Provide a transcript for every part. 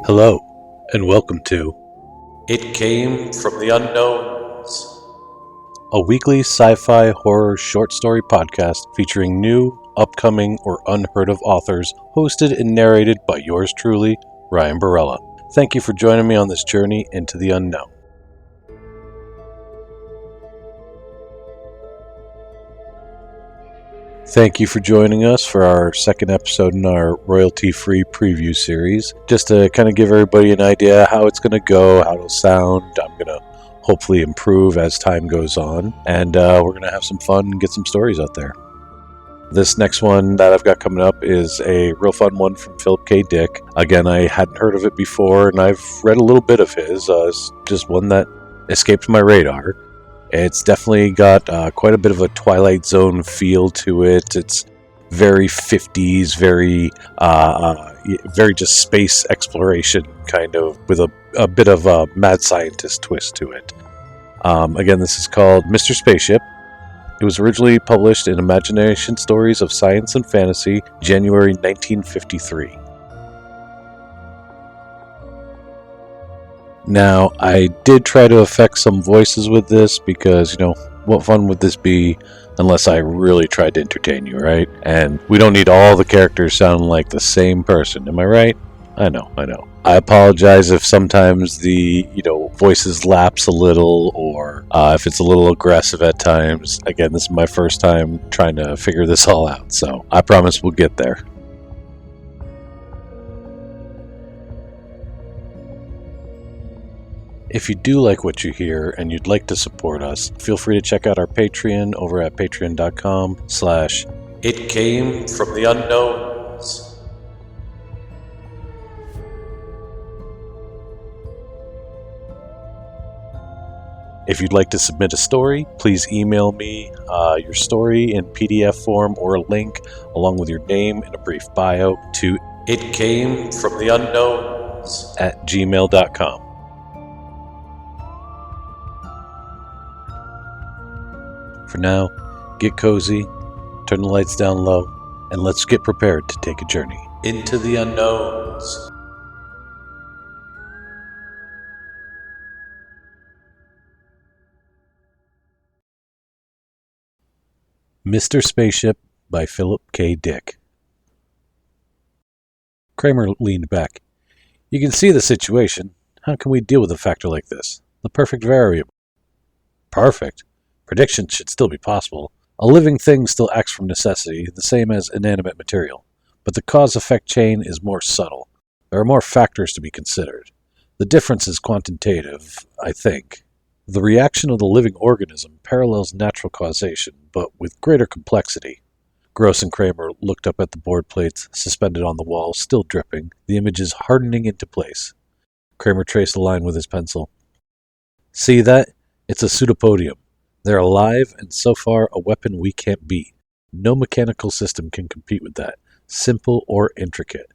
Hello, and welcome to It Came from the Unknowns, a weekly sci-fi horror short story podcast featuring new, upcoming, or unheard of authors, hosted and narrated by yours truly, Ryan Barella. Thank you for joining me on this journey into the unknown. Thank you for joining us for our second episode in our royalty-free preview series. Just to kind of give everybody an idea how it's going to go, how it'll sound. I'm going to hopefully improve as time goes on. And we're going to have some fun and get some stories out there. This next one that I've got coming up is a real fun one from Phillip K. Dick. Again, I hadn't heard of it before, and I've read a little bit of his. It's just one that escaped my radar. It's definitely got quite a bit of a Twilight Zone feel to it. It's very 50s, very just space exploration kind of, with a bit of a mad scientist twist to it. Again, this is called Mr. Spaceship. It was originally published in Imagination Stories of Science and Fantasy, January 1953. Now, I did try to affect some voices with this because, what fun would this be unless I really tried to entertain you, right? And we don't need all the characters sounding like the same person, am I right? I know. I apologize if sometimes the, voices lapse a little, or if it's a little aggressive at times. Again, this is my first time trying to figure this all out, so I promise we'll get there. If you do like what you hear and you'd like to support us, feel free to check out our Patreon over at patreon.com/It Came from the Unknowns. If you'd like to submit a story, please email me your story in PDF form or a link along with your name and a brief bio to itcamefromtheunknowns@gmail.com. For now, get cozy, turn the lights down low, and let's get prepared to take a journey into the unknowns. Mr. Spaceship by Phillip K. Dick. Kramer leaned back. You can see the situation. How can we deal with a factor like this? The perfect variable. Perfect? Prediction should still be possible. A living thing still acts from necessity, the same as inanimate material. But the cause-effect chain is more subtle. There are more factors to be considered. The difference is quantitative, I think. The reaction of the living organism parallels natural causation, but with greater complexity. Gross and Kramer looked up at the board plates suspended on the wall, still dripping, the images hardening into place. Kramer traced a line with his pencil. See that? It's a pseudopodium. They're alive, and so far a weapon we can't beat. No mechanical system can compete with that, simple or intricate.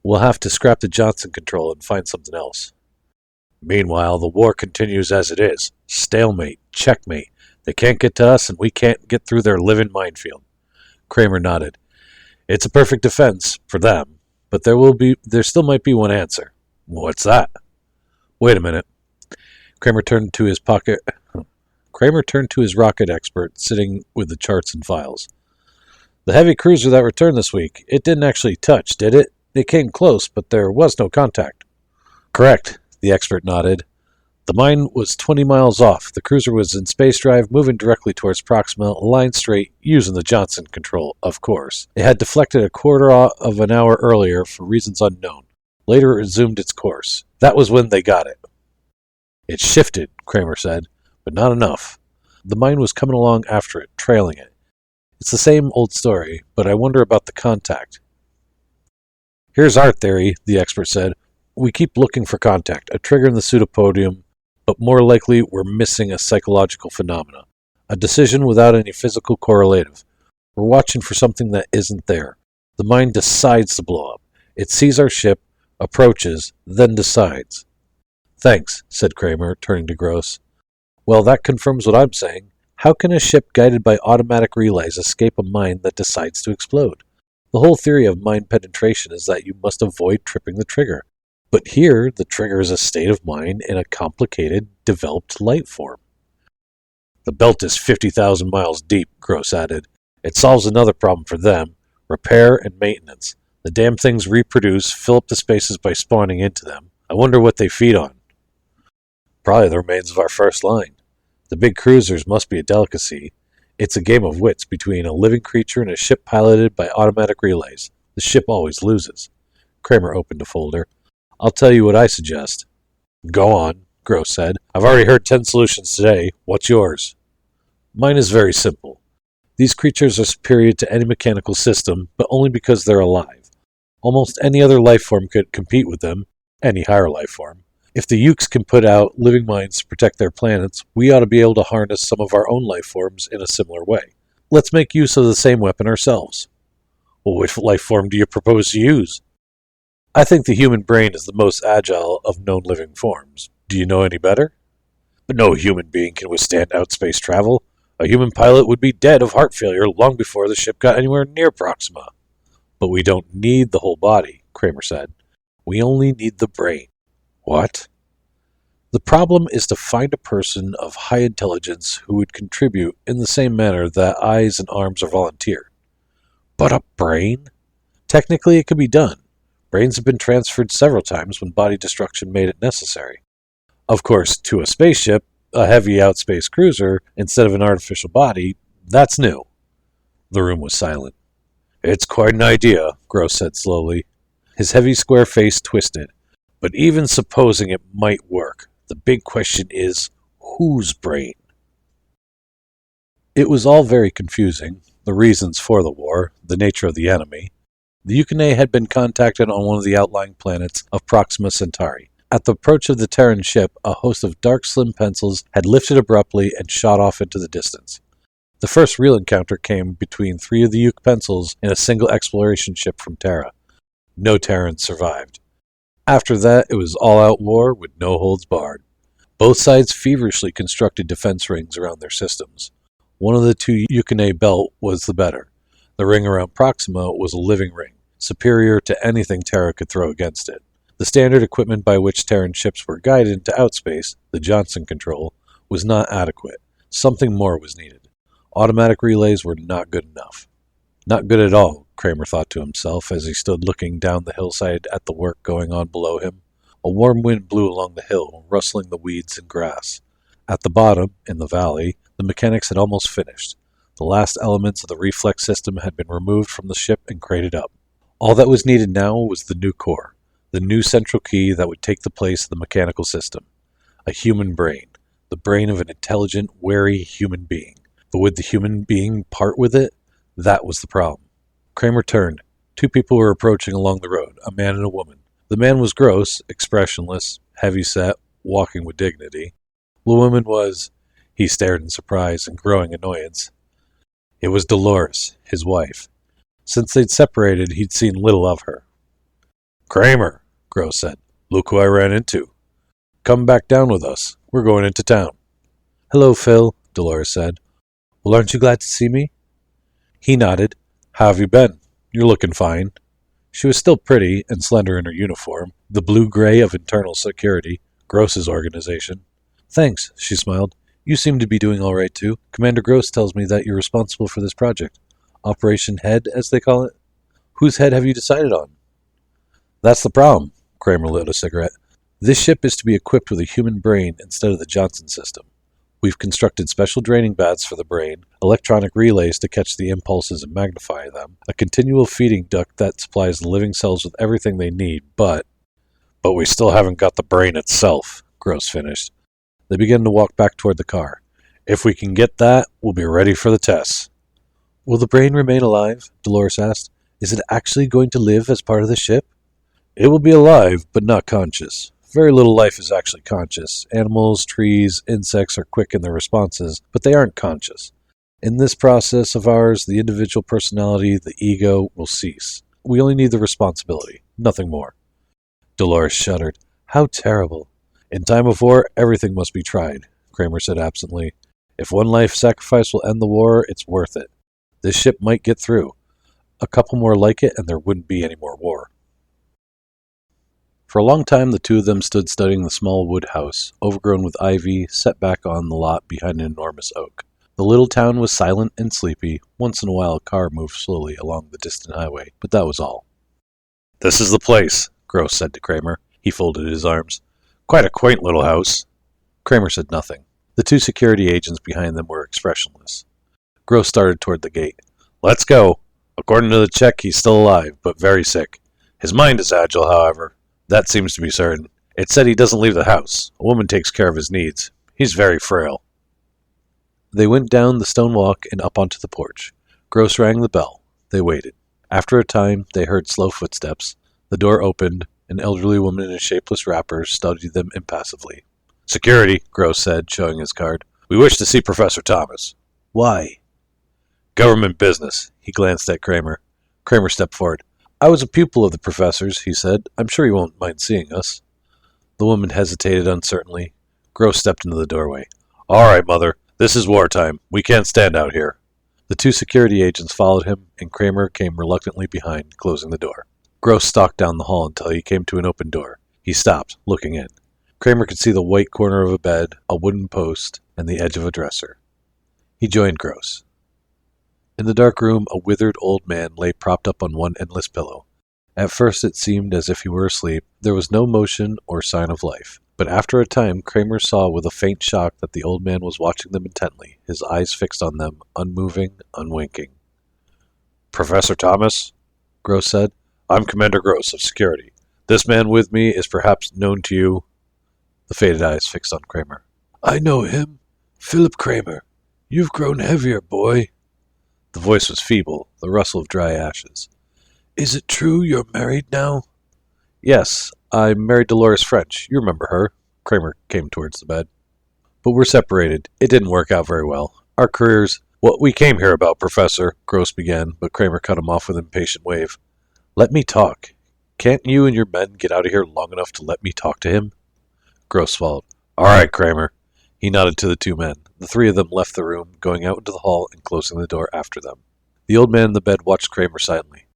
We'll have to scrap the Johnson control and find something else. Meanwhile, the war continues as it is. Stalemate, checkmate. They can't get to us, and we can't get through their living minefield. Kramer nodded. It's a perfect defense, for them, but there still might be one answer. What's that? Wait a minute. Kramer turned to his rocket expert, sitting with the charts and files. The heavy cruiser that returned this week, it didn't actually touch, did it? It came close, but there was no contact. Correct, the expert nodded. The mine was 20 miles off. The cruiser was in space drive, moving directly towards Proxima, line straight, using the Johnson control, of course. It had deflected a quarter of an hour earlier for reasons unknown. Later it resumed its course. That was when they got it. It shifted, Kramer said. But not enough. The mine was coming along after it, trailing it. It's the same old story, but I wonder about the contact. Here's our theory, the expert said. We keep looking for contact, a trigger in the pseudopodium, but more likely we're missing a psychological phenomena, a decision without any physical correlative. We're watching for something that isn't there. The mine decides to blow up. It sees our ship, approaches, then decides. Thanks, said Kramer, turning to Gross. Well, that confirms what I'm saying. How can a ship guided by automatic relays escape a mine that decides to explode? The whole theory of mine penetration is that you must avoid tripping the trigger. But here, the trigger is a state of mind in a complicated, developed life form. The belt is 50,000 miles deep, Gross added. It solves another problem for them, repair and maintenance. The damn things reproduce, fill up the spaces by spawning into them. I wonder what they feed on. Probably the remains of our first line. The big cruisers must be a delicacy. It's a game of wits between a living creature and a ship piloted by automatic relays. The ship always loses. Kramer opened a folder. I'll tell you what I suggest. Go on, Gross said. I've already heard 10 solutions today. What's yours? Mine is very simple. These creatures are superior to any mechanical system, but only because they're alive. Almost any other life form could compete with them, any higher life form. If the Ukes can put out living minds to protect their planets, we ought to be able to harness some of our own life forms in a similar way. Let's make use of the same weapon ourselves. Well, which life form do you propose to use? I think the human brain is the most agile of known living forms. Do you know any better? But no human being can withstand outspace travel. A human pilot would be dead of heart failure long before the ship got anywhere near Proxima. But we don't need the whole body, Kramer said. We only need the brain. What? The problem is to find a person of high intelligence who would contribute in the same manner that eyes and arms are volunteered. But a brain? Technically, it could be done. Brains have been transferred several times when body destruction made it necessary. Of course, to a spaceship, a heavy outspace cruiser, instead of an artificial body, that's new. The room was silent. It's quite an idea, Gross said slowly. His heavy square face twisted. But even supposing it might work, the big question is, whose brain? It was all very confusing, the reasons for the war, the nature of the enemy. The Yukon had been contacted on one of the outlying planets of Proxima Centauri. At the approach of the Terran ship, a host of dark slim pencils had lifted abruptly and shot off into the distance. The first real encounter came between 3 of the Uke pencils in a single exploration ship from Terra. No Terrans survived. After that, it was all-out war with no holds barred. Both sides feverishly constructed defense rings around their systems. One of the 2 Yukon belt was the better. The ring around Proxima was a living ring, superior to anything Terra could throw against it. The standard equipment by which Terran ships were guided into outspace, the Johnson control, was not adequate. Something more was needed. Automatic relays were not good enough. Not good at all, Kramer thought to himself as he stood looking down the hillside at the work going on below him. A warm wind blew along the hill, rustling the weeds and grass. At the bottom, in the valley, the mechanics had almost finished. The last elements of the reflex system had been removed from the ship and crated up. All that was needed now was the new core, the new central key that would take the place of the mechanical system. A human brain, the brain of an intelligent, wary human being. But would the human being part with it? That was the problem. Kramer turned. 2 people were approaching along the road, a man and a woman. The man was gross, expressionless, heavy-set, walking with dignity. The woman was... He stared in surprise and growing annoyance. It was Dolores, his wife. Since they'd separated, he'd seen little of her. Kramer, Gross said. Look who I ran into. Come back down with us. We're going into town. Hello, Phil, Dolores said. Well, aren't you glad to see me? He nodded. How have you been? You're looking fine. She was still pretty and slender in her uniform, the blue-gray of internal security, Gross's organization. Thanks, she smiled. You seem to be doing all right, too. Commander Gross tells me that you're responsible for this project. Operation Head, as they call it. Whose head have you decided on? That's the problem, Kramer lit a cigarette. This ship is to be equipped with a human brain instead of the Johnson system. We've constructed special draining baths for the brain, electronic relays to catch the impulses and magnify them, a continual feeding duct that supplies the living cells with everything they need, but we still haven't got the brain itself, Gross finished. They began to walk back toward the car. If we can get that, we'll be ready for the tests. Will the brain remain alive? Dolores asked. Is it actually going to live as part of the ship? It will be alive, but not conscious. Very little life is actually conscious. Animals, trees, insects are quick in their responses, but they aren't conscious. In this process of ours, the individual personality, the ego, will cease. We only need the responsibility, nothing more. Dolores shuddered. How terrible. In time of war, everything must be tried, Kramer said absently. If one life sacrifice will end the war, it's worth it. This ship might get through. A couple more like it, and there wouldn't be any more war. For a long time, the two of them stood studying the small wood house, overgrown with ivy, set back on the lot behind an enormous oak. The little town was silent and sleepy. Once in a while, a car moved slowly along the distant highway, but that was all. "This is the place," Gross said to Kramer. He folded his arms. "Quite a quaint little house." Kramer said nothing. The two security agents behind them were expressionless. Gross started toward the gate. "Let's go. According to the check, he's still alive, but very sick. His mind is agile, however. That seems to be certain. It said he doesn't leave the house. A woman takes care of his needs. He's very frail." They went down the stone walk and up onto the porch. Gross rang the bell. They waited. After a time, they heard slow footsteps. The door opened. An elderly woman in a shapeless wrapper studied them impassively. "Security," Gross said, showing his card. "We wish to see Professor Thomas." "Why?" "Government business." He glanced at Kramer. Kramer stepped forward. "I was a pupil of the professor's," he said. "I'm sure he won't mind seeing us." The woman hesitated uncertainly. Gross stepped into the doorway. "All right, Mother. This is wartime. We can't stand out here." The two security agents followed him, and Kramer came reluctantly behind, closing the door. Gross stalked down the hall until he came to an open door. He stopped, looking in. Kramer could see the white corner of a bed, a wooden post, and the edge of a dresser. He joined Gross. In the dark room, a withered old man lay propped up on one endless pillow. At first it seemed as if he were asleep. There was no motion or sign of life. But after a time, Kramer saw with a faint shock that the old man was watching them intently, his eyes fixed on them, unmoving, unwinking. "Professor Thomas?" Gross said. "I'm Commander Gross of Security. This man with me is perhaps known to you." The faded eyes fixed on Kramer. "I know him. Phillip Kramer. You've grown heavier, boy." The voice was feeble, the rustle of dry ashes. "Is it true you're married now?" "Yes, I'm married to Dolores French. You remember her." Kramer came towards the bed. "But we're separated. It didn't work out very well. Our careers—" "What we came here about, Professor," Gross began, but Kramer cut him off with an impatient wave. "Let me talk. Can't you and your men get out of here long enough to let me talk to him?" Gross swallowed. "All right, Kramer." He nodded to the two men. The three of them left the room, going out into the hall and closing the door after them. The old man in the bed watched Kramer silently.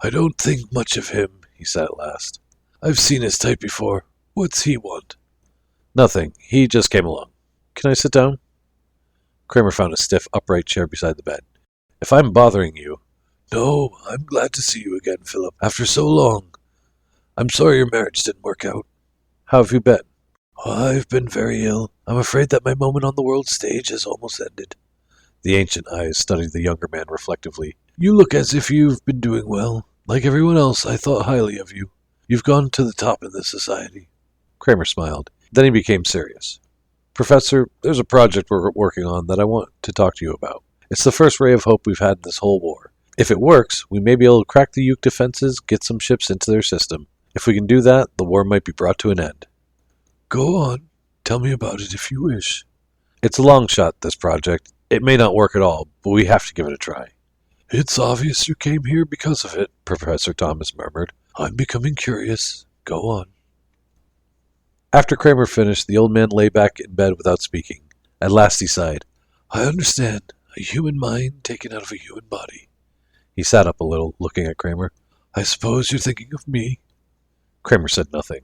"I don't think much of him," he said at last. "I've seen his type before. What's he want?" "Nothing. He just came along. Can I sit down?" Kramer found a stiff, upright chair beside the bed. "If I'm bothering you—" "No, I'm glad to see you again, Phillip, after so long. I'm sorry your marriage didn't work out." "How have you been?" "I've been very ill. I'm afraid that my moment on the world stage has almost ended." The ancient eyes studied the younger man reflectively. "You look as if you've been doing well. Like everyone else, I thought highly of you. You've gone to the top in this society." Kramer smiled. Then he became serious. "Professor, there's a project we're working on that I want to talk to you about. It's the first ray of hope we've had in this whole war. If it works, we may be able to crack the Uke defenses, get some ships into their system. If we can do that, the war might be brought to an end." "Go on. Tell me about it if you wish." "It's a long shot, this project. It may not work at all, but we have to give it a try." "It's obvious you came here because of it," Professor Thomas murmured. "I'm becoming curious. Go on." After Kramer finished, the old man lay back in bed without speaking. At last he sighed. "I understand. A human mind taken out of a human body." He sat up a little, looking at Kramer. "I suppose you're thinking of me?" Kramer said nothing.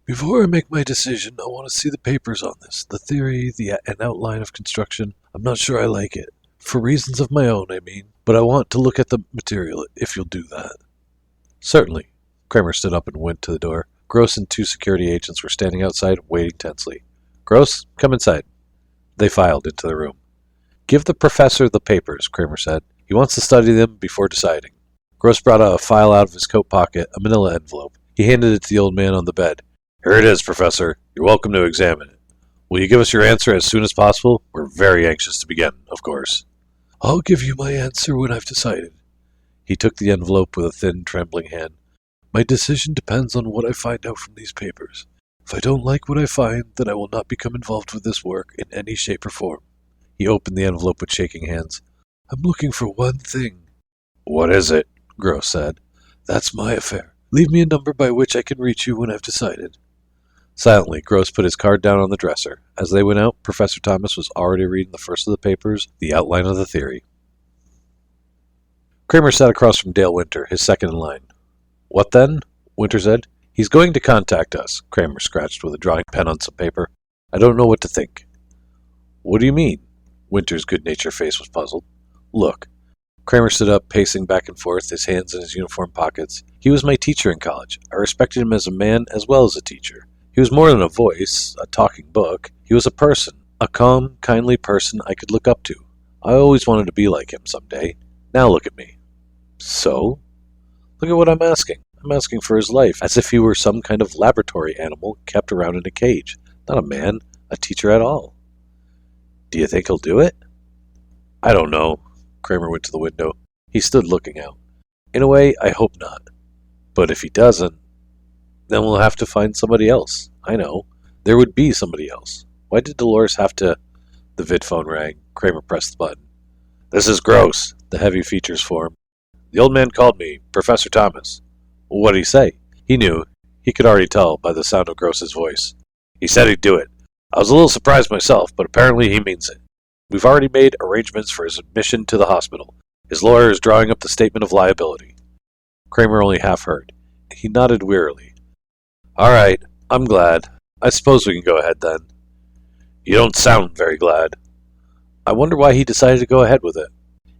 "Before I make my decision, I want to see the papers on this, the theory, an outline of construction. I'm not sure I like it. For reasons of my own, I mean. But I want to look at the material, if you'll do that." "Certainly." Kramer stood up and went to the door. Gross and two security agents were standing outside, waiting tensely. "Gross, come inside." They filed into the room. "Give the professor the papers," Kramer said. "He wants to study them before deciding." Gross brought a file out of his coat pocket, a manila envelope. He handed it to the old man on the bed. "Here it is, Professor. You're welcome to examine it. Will you give us your answer as soon as possible? We're very anxious to begin, of course." "I'll give you my answer when I've decided." He took the envelope with a thin, trembling hand. "My decision depends on what I find out from these papers. If I don't like what I find, then I will not become involved with this work in any shape or form." He opened the envelope with shaking hands. "I'm looking for one thing." "What is it?" Gross said. "That's my affair. Leave me a number by which I can reach you when I've decided." Silently, Gross put his card down on the dresser. As they went out, Professor Thomas was already reading the first of the papers, the outline of the theory. Kramer sat across from Dale Winter, his second in line. "What then?" Winter said. He's going to contact us, Kramer scratched with a drawing pen on some paper. I don't know what to think. What do you mean? Winter's good-natured face was puzzled. Look. Kramer stood up, pacing back and forth, his hands in his uniform pockets. He was my teacher in college. I respected him as a man as well as a teacher. He was more than a voice, a talking book. He was a person, a calm, kindly person I could look up to. I always wanted to be like him someday. Now look at me. So? Look at what I'm asking. I'm asking for his life, as if he were some kind of laboratory animal kept around in a cage. Not a man, a teacher at all. Do you think he'll do it? I don't know. Kramer went to the window. He stood looking out. In a way, I hope not. But if he doesn't, then we'll have to find somebody else. I know. There would be somebody else. Why did Dolores have to... The vidphone rang. Kramer pressed the button. This is Gross. The heavy features formed. The old man called me, Professor Thomas. What did he say? He knew. He could already tell by the sound of Gross's voice. He said he'd do it. I was a little surprised myself, but apparently he means it. We've already made arrangements for his admission to the hospital. His lawyer is drawing up the statement of liability. Kramer only half heard. He nodded wearily. All right, I'm glad. I suppose we can go ahead then. You don't sound very glad. I wonder why he decided to go ahead with it.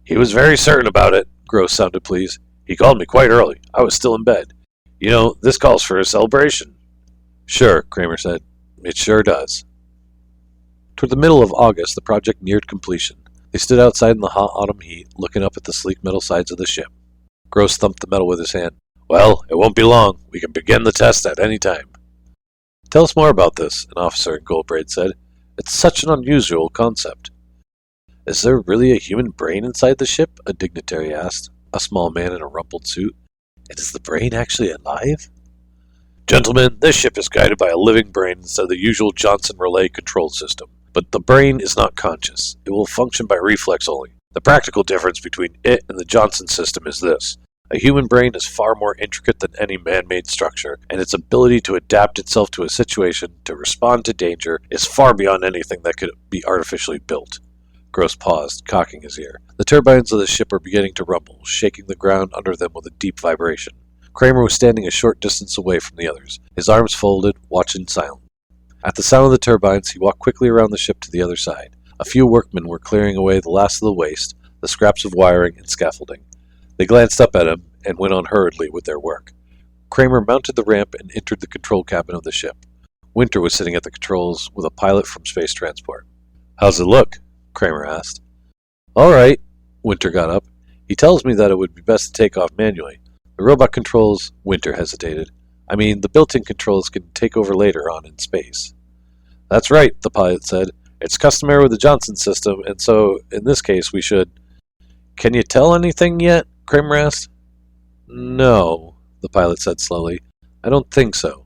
He was very certain about it, Gross sounded pleased. He called me quite early. I was still in bed. You know, this calls for a celebration. Sure, Kramer said. It sure does. Toward the middle of August, the project neared completion. They stood outside in the hot autumn heat, looking up at the sleek metal sides of the ship. Gross thumped the metal with his hand. Well, it won't be long. We can begin the test at any time. Tell us more about this, an officer in gold braid said. It's such an unusual concept. Is there really a human brain inside the ship? A dignitary asked, a small man in a rumpled suit. And is the brain actually alive? Gentlemen, this ship is guided by a living brain instead of the usual Johnson relay control system. But the brain is not conscious. It will function by reflex only. The practical difference between it and the Johnson system is this. A human brain is far more intricate than any man-made structure, and its ability to adapt itself to a situation, to respond to danger, is far beyond anything that could be artificially built. Gross paused, cocking his ear. The turbines of the ship were beginning to rumble, shaking the ground under them with a deep vibration. Kramer was standing a short distance away from the others, his arms folded, watching silently. At the sound of the turbines, he walked quickly around the ship to the other side. A few workmen were clearing away the last of the waste, the scraps of wiring and scaffolding. They glanced up at him and went on hurriedly with their work. Kramer mounted the ramp and entered the control cabin of the ship. Winter was sitting at the controls with a pilot from space transport. How's it look? Kramer asked. All right. Winter got up. He tells me that it would be best to take off manually. The robot controls... Winter hesitated. I mean, the built-in controls can take over later on in space. That's right, the pilot said. It's customary with the Johnson system, and so, in this case, we should... Can you tell anything yet? Kramer asked. No, the pilot said slowly. I don't think so.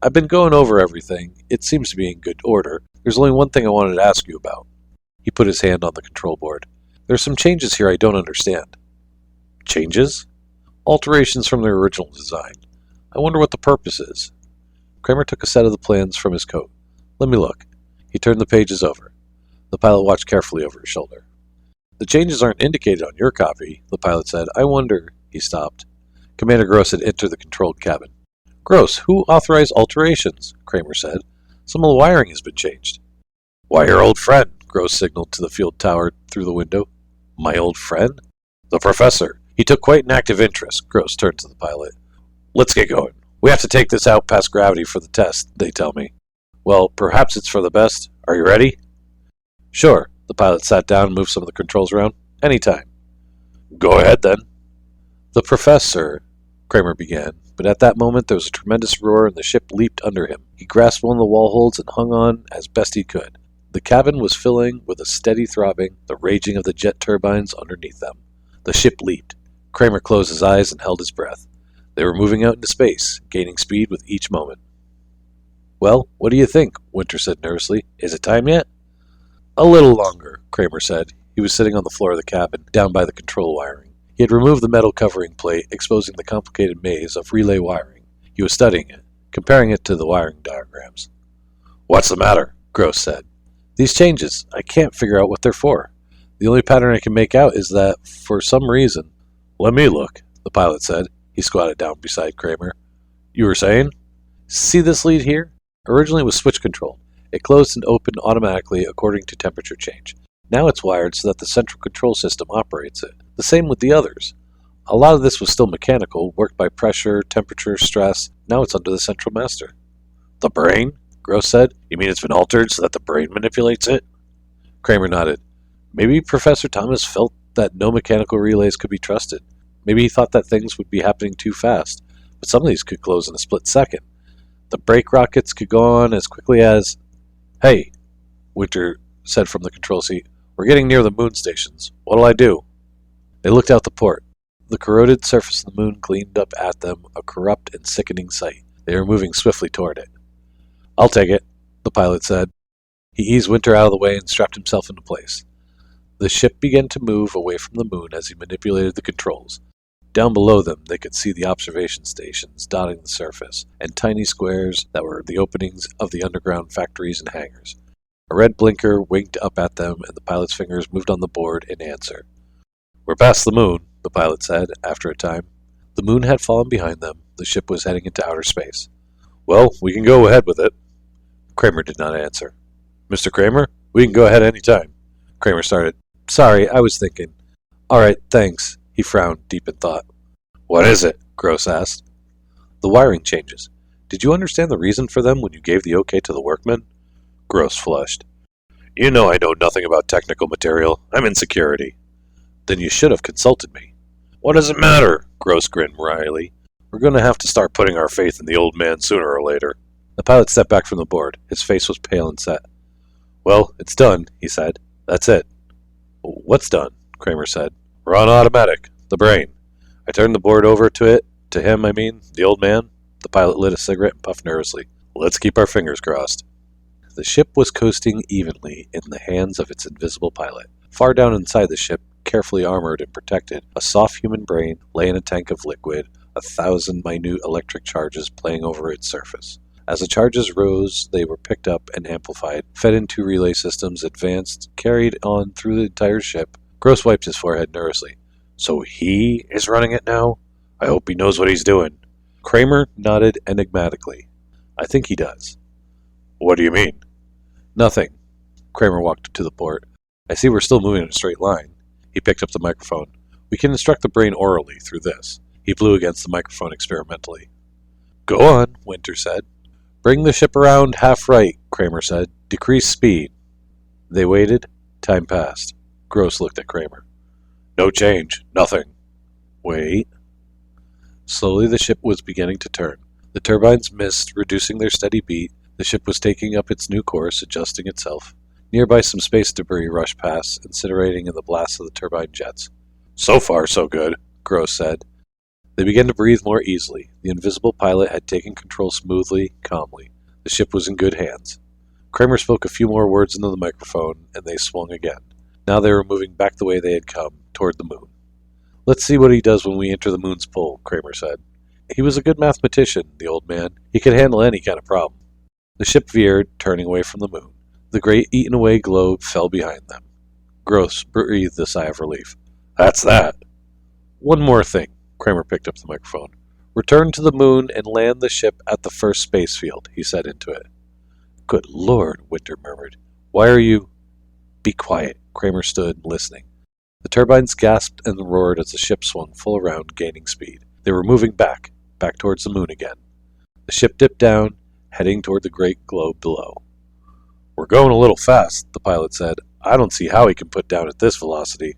I've been going over everything. It seems to be in good order. There's only one thing I wanted to ask you about. He put his hand on the control board. There's some changes here I don't understand. Changes? Alterations from their original design. I wonder what the purpose is. Kramer took a set of the plans from his coat. Let me look. He turned the pages over. The pilot watched carefully over his shoulder. The changes aren't indicated on your copy, the pilot said. I wonder... He stopped. Commander Gross had entered the controlled cabin. Gross, who authorized alterations? Kramer said. Some of the wiring has been changed. Why, your old friend, Gross signaled to the field tower through the window. My old friend? The professor. He took quite an active interest. Gross turned to the pilot. Let's get going. We have to take this out past gravity for the test, they tell me. Well, perhaps it's for the best. Are you ready? Sure. The pilot sat down and moved some of the controls around. Anytime. Go ahead, then. The professor, Kramer began, but at that moment there was a tremendous roar and the ship leaped under him. He grasped one of the wall holds and hung on as best he could. The cabin was filling with a steady throbbing, the raging of the jet turbines underneath them. The ship leaped. Kramer closed his eyes and held his breath. They were moving out into space, gaining speed with each moment. Well, what do you think? Winter said nervously. Is it time yet? A little longer, Kramer said. He was sitting on the floor of the cabin, down by the control wiring. He had removed the metal covering plate, exposing the complicated maze of relay wiring. He was studying it, comparing it to the wiring diagrams. What's the matter? Gross said. These changes. I can't figure out what they're for. The only pattern I can make out is that, for some reason... Let me look, the pilot said. He squatted down beside Kramer. You were saying? See this lead here? Originally it was switch controlled. It closed and opened automatically according to temperature change. Now it's wired so that the central control system operates it. The same with the others. A lot of this was still mechanical, worked by pressure, temperature, stress. Now it's under the central master. The brain? Gross said. You mean it's been altered so that the brain manipulates it? Kramer nodded. Maybe Professor Thomas felt that no mechanical relays could be trusted. Maybe he thought that things would be happening too fast, but some of these could close in a split second. The brake rockets could go on as quickly as... Hey, Winter said from the control seat. We're getting near the moon stations. What'll I do? They looked out the port. The corroded surface of the moon gleamed up at them, a corrupt and sickening sight. They were moving swiftly toward it. I'll take it, the pilot said. He eased Winter out of the way and strapped himself into place. The ship began to move away from the moon as he manipulated the controls. Down below them, they could see the observation stations dotting the surface, and tiny squares that were the openings of the underground factories and hangars. A red blinker winked up at them, and the pilot's fingers moved on the board in answer. We're past the moon, the pilot said, after a time. The moon had fallen behind them. The ship was heading into outer space. Well, we can go ahead with it. Kramer did not answer. Mr. Kramer, we can go ahead any time. Kramer started. Sorry, I was thinking. All right, thanks. He frowned, deep in thought. What is it? Gross asked. The wiring changes. Did you understand the reason for them when you gave the okay to the workmen? Gross flushed. You know I know nothing about technical material. I'm in security. Then you should have consulted me. What does it matter? Gross grinned wryly. We're going to have to start putting our faith in the old man sooner or later. The pilot stepped back from the board. His face was pale and set. Well, it's done, he said. That's it. What's done? Kramer said. We're on automatic. The brain. I turned the board over to him, the old man. The pilot lit a cigarette and puffed nervously. Let's keep our fingers crossed. The ship was coasting evenly in the hands of its invisible pilot. Far down inside the ship, carefully armored and protected, a soft human brain lay in a tank of liquid, 1,000 minute electric charges playing over its surface. As the charges rose, they were picked up and amplified, fed into relay systems, advanced, carried on through the entire ship. Gross wiped his forehead nervously. So he is running it now? I hope he knows what he's doing. Kramer nodded enigmatically. I think he does. What do you mean? Nothing. Kramer walked to the port. I see we're still moving in a straight line. He picked up the microphone. We can instruct the brain orally through this. He blew against the microphone experimentally. Go on, Winter said. Bring the ship around half right, Kramer said. Decrease speed. They waited. Time passed. Gross looked at Kramer. No change. Nothing. Wait. Slowly the ship was beginning to turn. The turbines missed, reducing their steady beat. The ship was taking up its new course, adjusting itself. Nearby some space debris rushed past, incinerating in the blast of the turbine jets. So far, so good, Gross said. They began to breathe more easily. The invisible pilot had taken control smoothly, calmly. The ship was in good hands. Kramer spoke a few more words into the microphone, and they swung again. Now they were moving back the way they had come, toward the moon. Let's see what he does when we enter the moon's pull, Kramer said. He was a good mathematician, the old man. He could handle any kind of problem. The ship veered, turning away from the moon. The great eaten-away globe fell behind them. Gross breathed a sigh of relief. That's that. One more thing. Kramer picked up the microphone. Return to the moon and land the ship at the first space field, he said into it. Good Lord, Winter murmured. Why are you... Be quiet. Kramer stood, listening. The turbines gasped and roared as the ship swung full around, gaining speed. They were moving back towards the moon again. The ship dipped down, heading toward the great globe below. We're going a little fast, the pilot said. I don't see how he can put down at this velocity.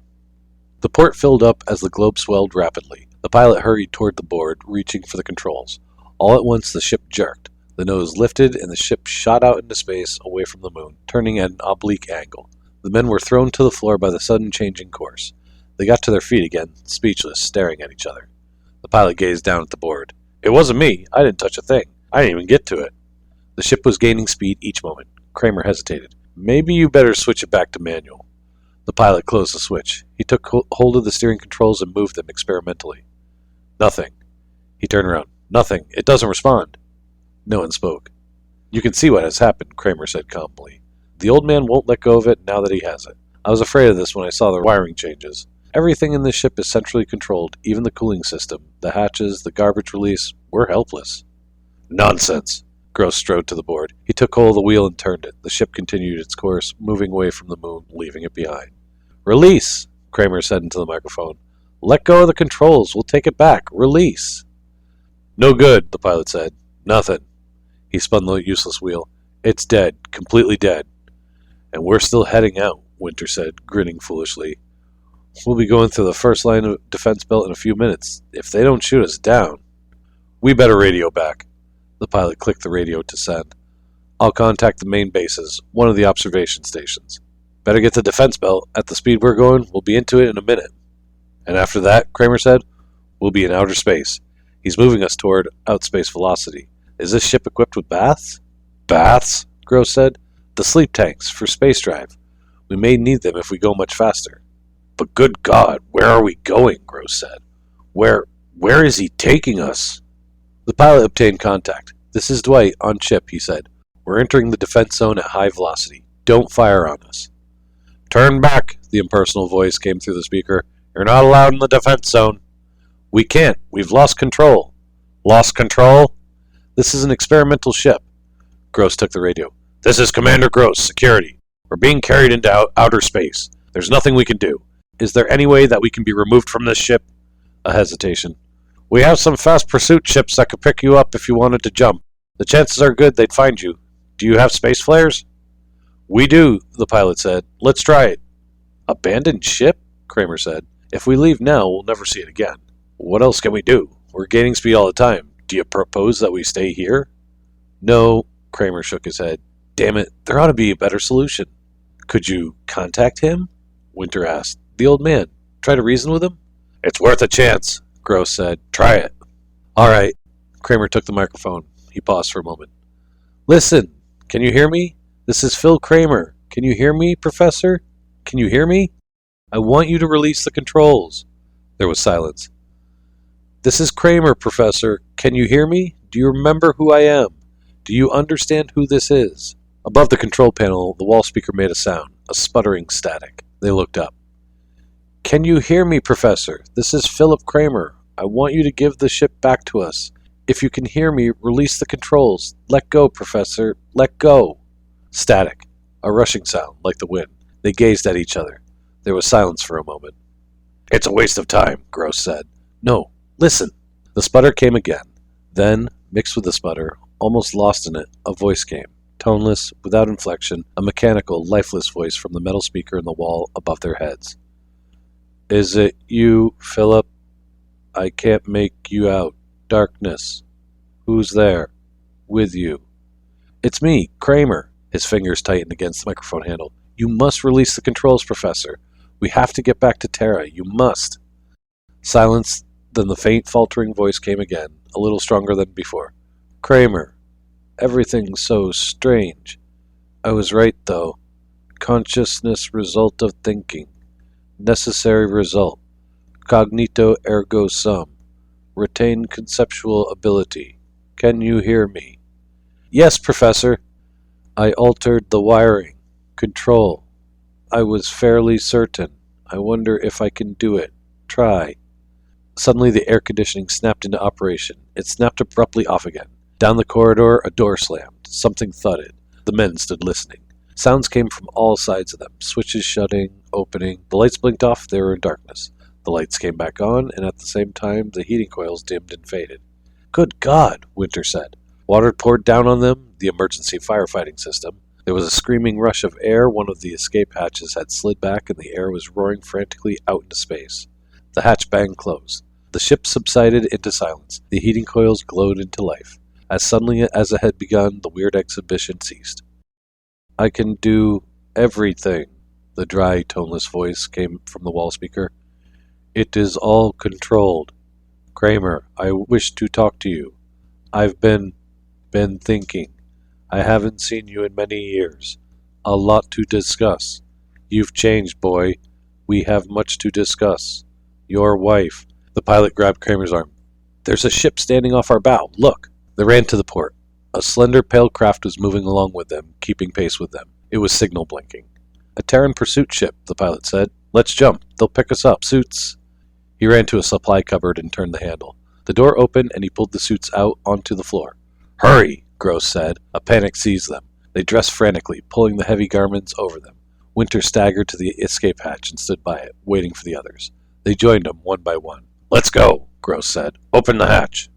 The port filled up as the globe swelled rapidly. The pilot hurried toward the board, reaching for the controls. All at once the ship jerked. The nose lifted and the ship shot out into space away from the moon, turning at an oblique angle. The men were thrown to the floor by the sudden change in course. They got to their feet again, speechless, staring at each other. The pilot gazed down at the board. It wasn't me. I didn't touch a thing. I didn't even get to it. The ship was gaining speed each moment. Kramer hesitated. Maybe you better switch it back to manual. The pilot closed the switch. He took hold of the steering controls and moved them experimentally. Nothing. He turned around. Nothing. It doesn't respond. No one spoke. You can see what has happened, Kramer said calmly. The old man won't let go of it now that he has it. I was afraid of this when I saw the wiring changes. Everything in this ship is centrally controlled, even the cooling system, the hatches, the garbage release. We're helpless. Nonsense. Gross strode to the board. He took hold of the wheel and turned it. The ship continued its course, moving away from the moon, leaving it behind. Release, Kramer said into the microphone. Let go of the controls. We'll take it back. Release. No good, the pilot said. Nothing. He spun the useless wheel. It's dead. Completely dead. And we're still heading out, Winter said, grinning foolishly. We'll be going through the first line of defense belt in a few minutes. If they don't shoot us down... We better radio back. The pilot clicked the radio to send. I'll contact the main bases, one of the observation stations. Better get the defense belt. At the speed we're going, we'll be into it in a minute. And after that, Kramer said, we'll be in outer space. He's moving us toward outspace velocity. Is this ship equipped with baths? Baths? Gross said. The sleep tanks, for space drive. We may need them if we go much faster. But good God, where are we going? Gross said. Where is he taking us? The pilot obtained contact. This is Dwight, on chip, he said. We're entering the defense zone at high velocity. Don't fire on us. Turn back, the impersonal voice came through the speaker. You're not allowed in the defense zone. We can't. We've lost control. Lost control? This is an experimental ship. Gross took the radio. This is Commander Gross, security. We're being carried into outer space. There's nothing we can do. Is there any way that we can be removed from this ship? A hesitation. We have some fast pursuit ships that could pick you up if you wanted to jump. The chances are good they'd find you. Do you have space flares? We do, the pilot said. Let's try it. Abandoned ship? Kramer said. If we leave now, we'll never see it again. What else can we do? We're gaining speed all the time. Do you propose that we stay here? No, Kramer shook his head. Damn it, there ought to be a better solution. Could you contact him? Winter asked. The old man. Try to reason with him? It's worth a chance, Gross said. Try it. All right. Kramer took the microphone. He paused for a moment. Listen, can you hear me? This is Phil Kramer. Can you hear me, Professor? Can you hear me? I want you to release the controls. There was silence. This is Kramer, Professor. Can you hear me? Do you remember who I am? Do you understand who this is? Above the control panel, the wall speaker made a sound, a sputtering static. They looked up. Can you hear me, Professor? This is Phillip Kramer. I want you to give the ship back to us. If you can hear me, release the controls. Let go, Professor. Let go. Static. A rushing sound, like the wind. They gazed at each other. There was silence for a moment. It's a waste of time, Gross said. No, listen. The sputter came again. Then, mixed with the sputter, almost lost in it, a voice came. Toneless, without inflection, a mechanical, lifeless voice from the metal speaker in the wall above their heads. Is it you, Phillip? I can't make you out. Darkness. Who's there? With you. It's me, Kramer. His fingers tightened against the microphone handle. You must release the controls, Professor. We have to get back to Terra. You must. Silence, then the faint, faltering voice came again, a little stronger than before. Kramer. Everything's so strange. I was right, though. Consciousness result of thinking. Necessary result. Cognito ergo sum. Retain conceptual ability. Can you hear me? Yes, Professor. I altered the wiring. Control. I was fairly certain. I wonder if I can do it. Try. Suddenly the air conditioning snapped into operation. It snapped abruptly off again. Down the corridor, a door slammed. Something thudded. The men stood listening. Sounds came from all sides of them. Switches shutting, opening. The lights blinked off. They were in darkness. The lights came back on, and at the same time, the heating coils dimmed and faded. Good God, Winter said. Water poured down on them, the emergency firefighting system. There was a screaming rush of air. One of the escape hatches had slid back, and the air was roaring frantically out into space. The hatch banged closed. The ship subsided into silence. The heating coils glowed into life. As suddenly as it had begun, the weird exhibition ceased. I can do everything, the dry, toneless voice came from the wall speaker. It is all controlled. Kramer, I wish to talk to you. I've been thinking. I haven't seen you in many years. A lot to discuss. You've changed, boy. We have much to discuss. Your wife. The pilot grabbed Kramer's arm. There's a ship standing off our bow. Look. They ran to the port. A slender, pale craft was moving along with them, keeping pace with them. It was signal blinking. A Terran pursuit ship, the pilot said. Let's jump. They'll pick us up. Suits. He ran to a supply cupboard and turned the handle. The door opened and he pulled the suits out onto the floor. Hurry, Gross said. A panic seized them. They dressed frantically, pulling the heavy garments over them. Winter staggered to the escape hatch and stood by it, waiting for the others. They joined him one by one. Let's go, Gross said. Open the hatch.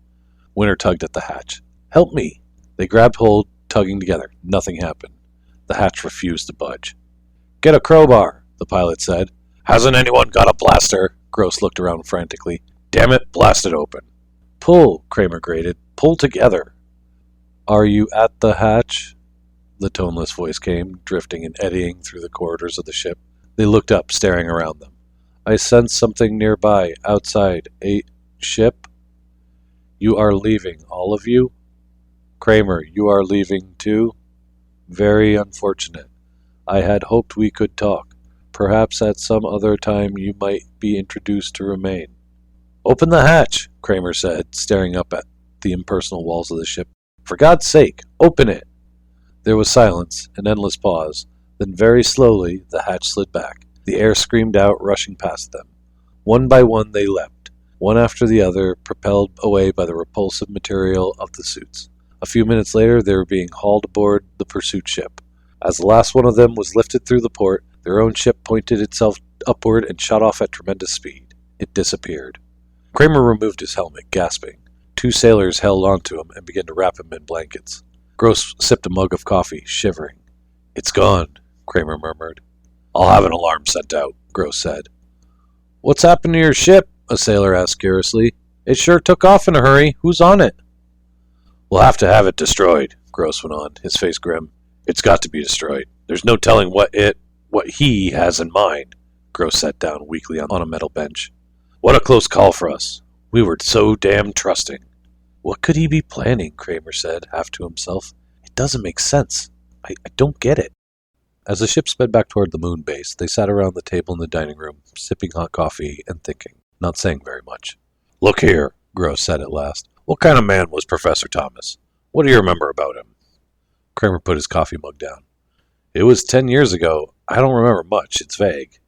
Winter tugged at the hatch. Help me. They grabbed hold, tugging together. Nothing happened. The hatch refused to budge. Get a crowbar, the pilot said. Hasn't anyone got a blaster? Gross looked around frantically. Damn it, blast it open. Pull, Kramer grated. Pull together. Are you at the hatch? The toneless voice came, drifting and eddying through the corridors of the ship. They looked up, staring around them. I sense something nearby, outside. A ship? You are leaving, all of you? Kramer, you are leaving too? Very unfortunate. I had hoped we could talk. Perhaps at some other time you might be introduced to remain. Open the hatch, Kramer said, staring up at the impersonal walls of the ship. For God's sake, open it! There was silence, an endless pause. Then very slowly, the hatch slid back. The air screamed out, rushing past them. One by one they leapt, one after the other, propelled away by the repulsive material of the suits. A few minutes later, they were being hauled aboard the pursuit ship. As the last one of them was lifted through the port, their own ship pointed itself upward and shot off at tremendous speed. It disappeared. Kramer removed his helmet, gasping. Two sailors held onto him and began to wrap him in blankets. Gross sipped a mug of coffee, shivering. It's gone, Kramer murmured. I'll have an alarm sent out, Gross said. What's happened to your ship? A sailor asked curiously. It sure took off in a hurry. Who's on it? We'll have to have it destroyed, Gross went on, his face grim. It's got to be destroyed. There's no telling what he has in mind. Gross sat down weakly on a metal bench. What a close call for us. We were so damn trusting. What could he be planning? Kramer said, half to himself. It doesn't make sense. I don't get it. As the ship sped back toward the moon base, they sat around the table in the dining room, sipping hot coffee and thinking, not saying very much. Look here, Gross said at last. What kind of man was Professor Thomas? What do you remember about him? Kramer put his coffee mug down. It was 10 years ago. I don't remember much. It's vague.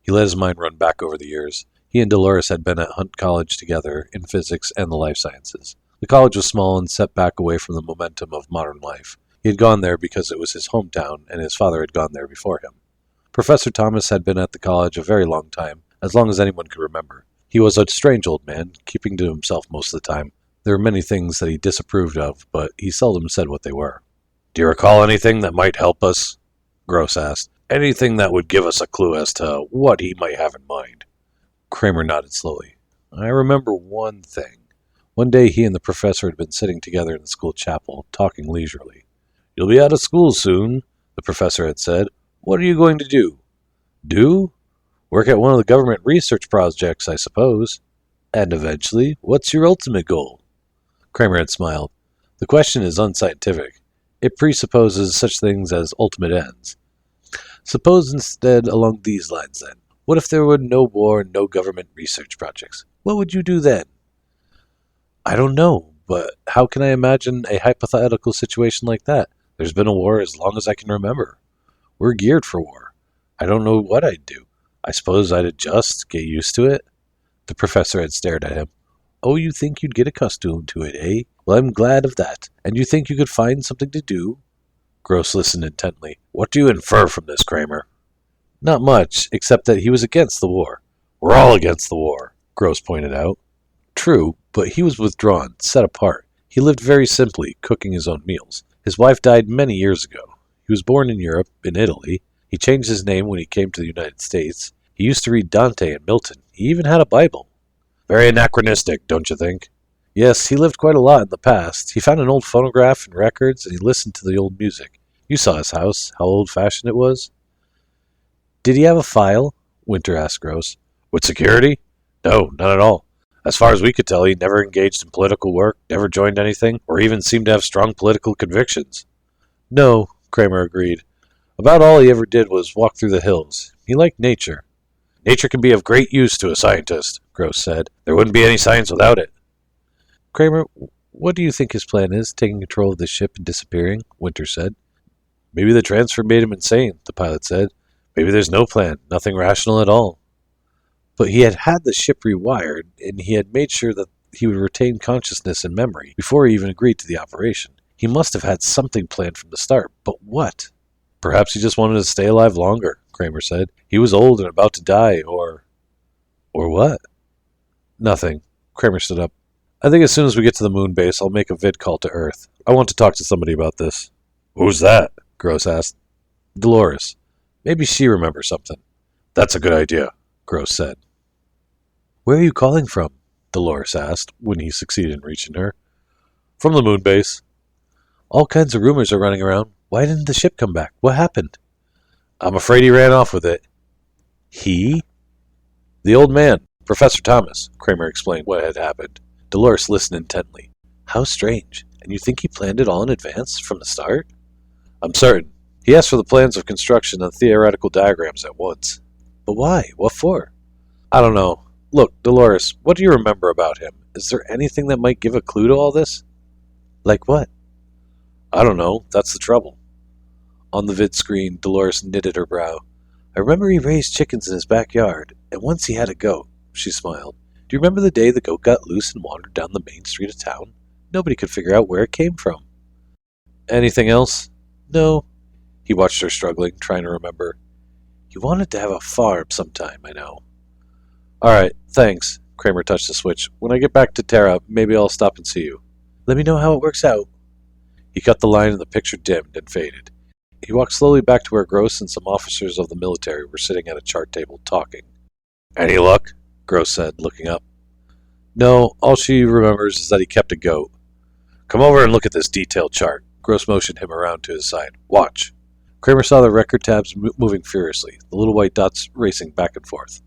He let his mind run back over the years. He and Dolores had been at Hunt College together in physics and the life sciences. The college was small and set back away from the momentum of modern life. He had gone there because it was his hometown, and his father had gone there before him. Professor Thomas had been at the college a very long as anyone could remember. He was a strange old man, keeping to himself most of the time. There were many things that he disapproved of, but he seldom said what they were. Do you recall anything that might help us? Gross asked. Anything that would give us a clue as to what he might have in mind? Kramer nodded slowly. I remember one thing. One day he and the professor had been sitting together in the school chapel, talking leisurely. You'll be out of school soon, the professor had said. What are you going to do? Do? Work at one of the government research projects, I suppose. And eventually, what's your ultimate goal? Kramer had smiled. The question is unscientific. It presupposes such things as ultimate ends. Suppose instead along these lines, then. What if there were no war and no government research projects? What would you do then? I don't know, but how can I imagine a hypothetical situation like that? There's been a war as long as I can remember. We're geared for war. I don't know what I'd do. I suppose I'd adjust, get used to it. The professor had stared at him. Oh, you think you'd get accustomed to it, eh? Well, I'm glad of that. And you think you could find something to do? Gross listened intently. What do you infer from this, Kramer? Not much, except that he was against the war. We're all against the war, Gross pointed out. True, but he was withdrawn, set apart. He lived very simply, cooking his own meals. His wife died many years ago. He was born in Europe, in Italy. He changed his name when he came to the United States. He used to read Dante and Milton. He even had a Bible. Very anachronistic, don't you think? Yes, he lived quite a lot in the past. He found an old phonograph and records, and he listened to the old music. You saw his house, how old-fashioned it was. Did he have a file? Winter asked Gross. With security? No, not at all. As far as we could tell, he never engaged in political work, never joined anything, or even seemed to have strong political convictions. No, Kramer agreed. About all he ever did was walk through the hills. He liked nature. Nature can be of great use to a scientist, Gross said. There wouldn't be any science without it. Kramer, what do you think his plan is, taking control of the ship and disappearing? Winter said. Maybe the transfer made him insane, the pilot said. Maybe there's no plan, nothing rational at all. But he had the ship rewired, and he had made sure that he would retain consciousness and memory before he even agreed to the operation. He must have had something planned from the start, but what? Perhaps he just wanted to stay alive longer, Kramer said. He was old and about to die, or what? Nothing. Kramer stood up. I think as soon as we get to the moon base, I'll make a vid call to Earth. I want to talk to somebody about this. Who's that? Gross asked. Dolores. Maybe she remembers something. That's a good idea, Gross said. Where are you calling from? Dolores asked when he succeeded in reaching her. From the moon base. All kinds of rumors are running around. Why didn't the ship come back? What happened? I'm afraid he ran off with it. He? The old man, Professor Thomas, Kramer explained what had happened. Dolores listened intently. How strange. And you think he planned it all in advance, from the start? I'm certain. He asked for the plans of construction and theoretical diagrams at once. But why? What for? I don't know. Look, Dolores, what do you remember about him? Is there anything that might give a clue to all this? Like what? I don't know. That's the trouble. On the vid screen, Dolores knitted her brow. I remember he raised chickens in his backyard, and once he had a goat. She smiled. Do you remember the day the goat got loose and wandered down the main street of town? Nobody could figure out where it came from. Anything else? No. He watched her struggling, trying to remember. You wanted to have a farm sometime, I know. All right, thanks. Kramer touched the switch. When I get back to Terra, maybe I'll stop and see you. Let me know how it works out. He cut the line and the picture dimmed and faded. He walked slowly back to where Gross and some officers of the military were sitting at a chart table talking. Any luck? Gross said, looking up. No, all she remembers is that he kept a goat. Come over and look at this detailed chart. Gross motioned him around to his side. Watch. Kramer saw the record tabs moving furiously, the little white dots racing back and forth.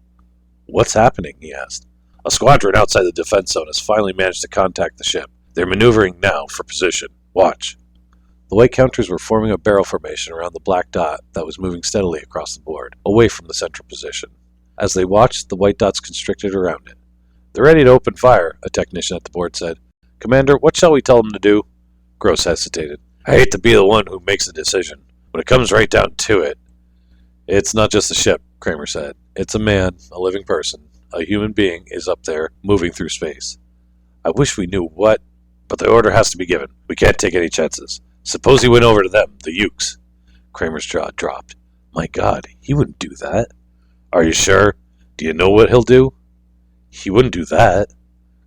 What's happening? He asked. A squadron outside the defense zone has finally managed to contact the ship. They're maneuvering now for position. Watch. The white counters were forming a barrel formation around the black dot that was moving steadily across the board, away from the central position. As they watched, the white dots constricted around it. They're ready to open fire, a technician at the board said. Commander, what shall we tell them to do? Gross hesitated. I hate to be the one who makes the decision. When it comes right down to it, it's not just a ship, Kramer said. It's a man, a living person, a human being is up there, moving through space. I wish we knew what, but the order has to be given. We can't take any chances. Suppose he went over to them, the Ukes. Kramer's jaw dropped. My God, he wouldn't do that. Are you sure? Do you know what he'll do? He wouldn't do that.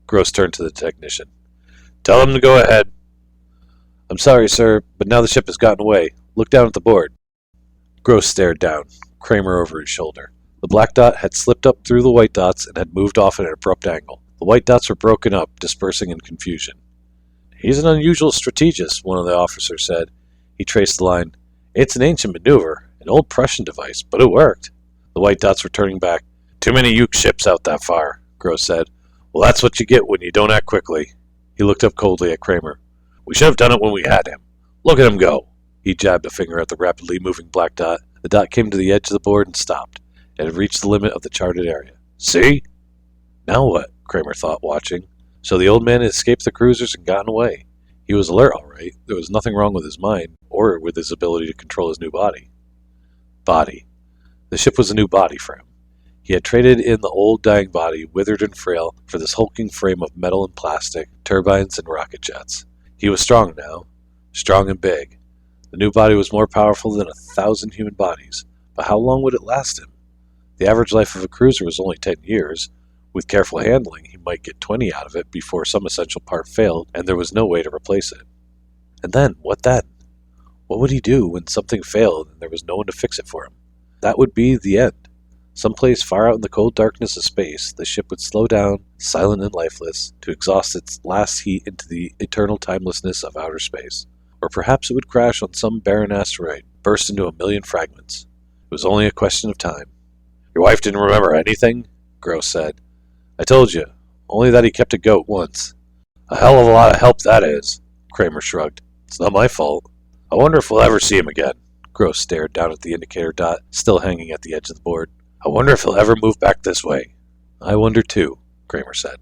Gross turned to the technician. Tell him to go ahead. I'm sorry, sir, but now the ship has gotten away. Look down at the board. Gross stared down, Kramer over his shoulder. The black dot had slipped up through the white dots and had moved off at an abrupt angle. The white dots were broken up, dispersing in confusion. He's an unusual strategist, one of the officers said. He traced the line. It's an ancient maneuver, an old Prussian device, but it worked. The white dots were turning back. Too many Uke ships out that far, Gross said. Well, that's what you get when you don't act quickly. He looked up coldly at Kramer. We should have done it when we had him. Look at him go. He jabbed a finger at the rapidly moving black dot. The dot came to the edge of the board and stopped. It had reached the limit of the charted area. See? Now what? Kramer thought, watching. So the old man had escaped the cruisers and gotten away. He was alert, all right. There was nothing wrong with his mind, or with his ability to control his new body. Body. The ship was a new body for him. He had traded in the old dying body, withered and frail, for this hulking frame of metal and plastic, turbines and rocket jets. He was strong now, strong and big. The new body was more powerful than 1,000 human bodies, but how long would it last him? The average life of a cruiser was only 10 years. With careful handling, he might get 20 out of it before some essential part failed and there was no way to replace it. And then, what then? What would he do when something failed and there was no one to fix it for him? That would be the end. Someplace far out in the cold darkness of space, the ship would slow down, silent and lifeless, to exhaust its last heat into the eternal timelessness of outer space. Or perhaps it would crash on some barren asteroid, burst into a million fragments. It was only a question of time. Your wife didn't remember anything? Gross said. I told you, only that he kept a goat once. A hell of a lot of help that is. Kramer shrugged. It's not my fault. I wonder if we'll ever see him again. Gross stared down at the indicator dot, still hanging at the edge of the board. I wonder if he'll ever move back this way. I wonder too, Kramer said.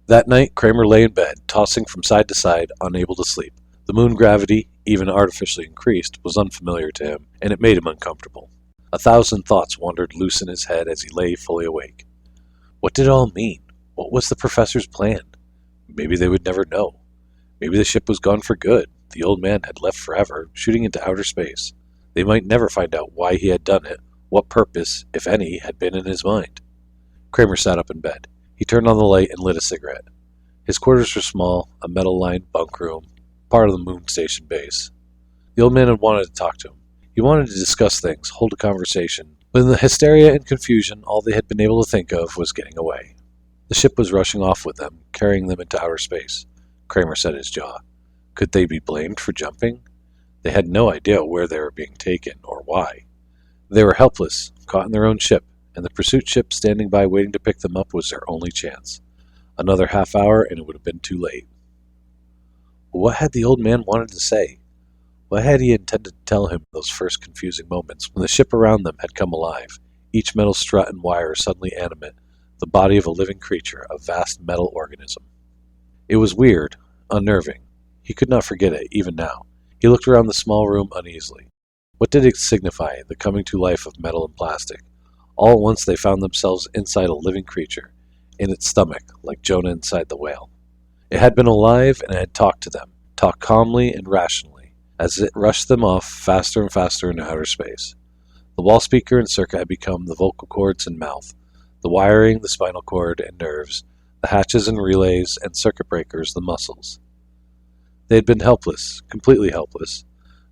That night, Kramer lay in bed, tossing from side to side, unable to sleep. The moon gravity, even artificially increased, was unfamiliar to him, and it made him uncomfortable. 1,000 thoughts wandered loose in his head as he lay fully awake. What did it all mean? What was the professor's plan? Maybe they would never know. Maybe the ship was gone for good. The old man had left forever, shooting into outer space. They might never find out why he had done it, what purpose, if any, had been in his mind. Kramer sat up in bed. He turned on the light and lit a cigarette. His quarters were small, a metal-lined bunk room, part of the moon station base. The old man had wanted to talk to him. He wanted to discuss things, hold a conversation. But in the hysteria and confusion, all they had been able to think of was getting away. The ship was rushing off with them, carrying them into outer space. Kramer set his jaw. Could they be blamed for jumping? They had no idea where they were being taken, or why. They were helpless, caught in their own ship, and the pursuit ship standing by waiting to pick them up was their only chance. Another half hour, and it would have been too late. What had the old man wanted to say? What had he intended to tell him in those first confusing moments, when the ship around them had come alive, each metal strut and wire suddenly animate, the body of a living creature, a vast metal organism? It was weird, unnerving. He could not forget it, even now. He looked around the small room uneasily. What did it signify, the coming to life of metal and plastic? All at once they found themselves inside a living creature, in its stomach, like Jonah inside the whale. It had been alive and it had talked to them, talked calmly and rationally, as it rushed them off faster and faster into outer space. The wall speaker and circuit had become the vocal cords and mouth, the wiring, the spinal cord and nerves, the hatches and relays and circuit breakers, the muscles. They had been helpless, completely helpless.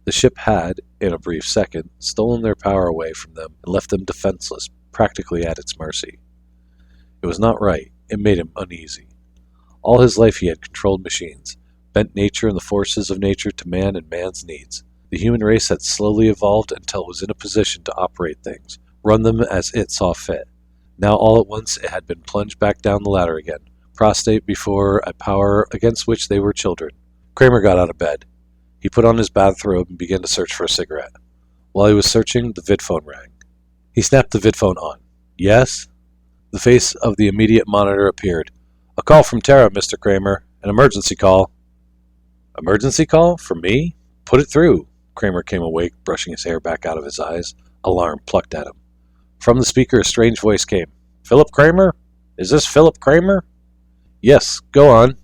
The ship had, in a brief second, stolen their power away from them and left them defenseless, practically at its mercy. It was not right. It made him uneasy. All his life he had controlled machines, bent nature and the forces of nature to man and man's needs. The human race had slowly evolved until it was in a position to operate things, run them as it saw fit. Now all at once it had been plunged back down the ladder again, prostrate before a power against which they were children. Kramer got out of bed. He put on his bathrobe and began to search for a cigarette. While he was searching, the vidphone rang. He snapped the vidphone on. Yes? The face of the immediate monitor appeared. A call from Tara, Mr. Kramer. An emergency call. Emergency call? From me? Put it through. Kramer came awake, brushing his hair back out of his eyes. Alarm plucked at him. From the speaker, a strange voice came. Phillip Kramer? Is this Phillip Kramer? Yes, go on.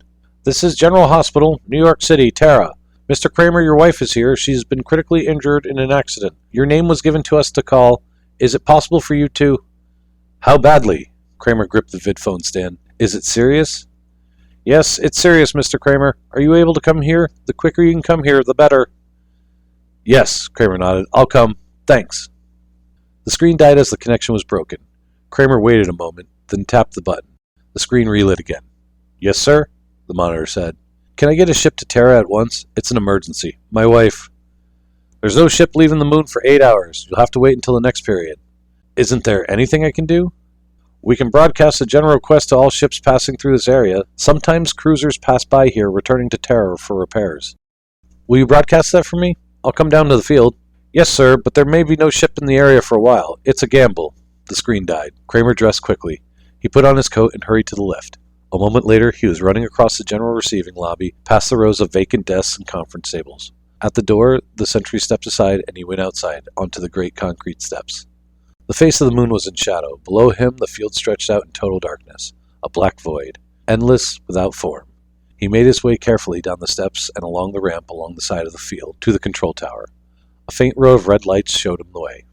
This is General Hospital, New York City, Tara. Mr. Kramer, your wife is here. She's been critically injured in an accident. Your name was given to us to call. Is it possible for you to... How badly? Kramer gripped the vidphone stand. Is it serious? Yes, it's serious, Mr. Kramer. Are you able to come here? The quicker you can come here, the better. Yes, Kramer nodded. I'll come. Thanks. The screen died as the connection was broken. Kramer waited a moment, then tapped the button. The screen relit again. Yes, sir, the monitor said. Can I get a ship to Terra at once? It's an emergency. My wife... There's no ship leaving the moon for 8 hours. You'll have to wait until the next period. Isn't there anything I can do? We can broadcast a general request to all ships passing through this area. Sometimes cruisers pass by here returning to Terra for repairs. Will you broadcast that for me? I'll come down to the field. Yes, sir, but there may be no ship in the area for a while. It's a gamble. The screen died. Kramer dressed quickly. He put on his coat and hurried to the lift. A moment later, he was running across the general receiving lobby, past the rows of vacant desks and conference tables. At the door, the sentry stepped aside and he went outside, onto the great concrete steps. The face of the moon was in shadow. Below him, the field stretched out in total darkness, a black void, endless, without form. He made his way carefully down the steps and along the ramp along the side of the field, to the control tower. A faint row of red lights showed him the way.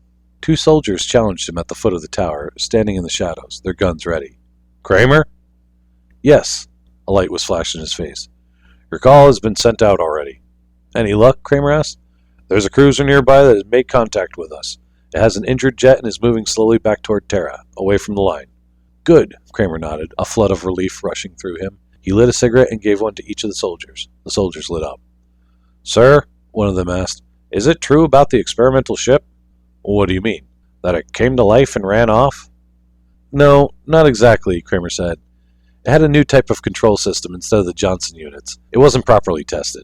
2 soldiers challenged him at the foot of the tower, standing in the shadows, their guns ready. Kramer? Yes. A light was flashed in his face. Your call has been sent out already. Any luck? Kramer asked. There's a cruiser nearby that has made contact with us. It has an injured jet and is moving slowly back toward Terra, away from the line. Good, Kramer nodded, a flood of relief rushing through him. He lit a cigarette and gave one to each of the soldiers. The soldiers lit up. Sir, one of them asked, is it true about the experimental ship? What do you mean? That it came to life and ran off? No, not exactly, Kramer said. It had a new type of control system instead of the Johnson units. It wasn't properly tested.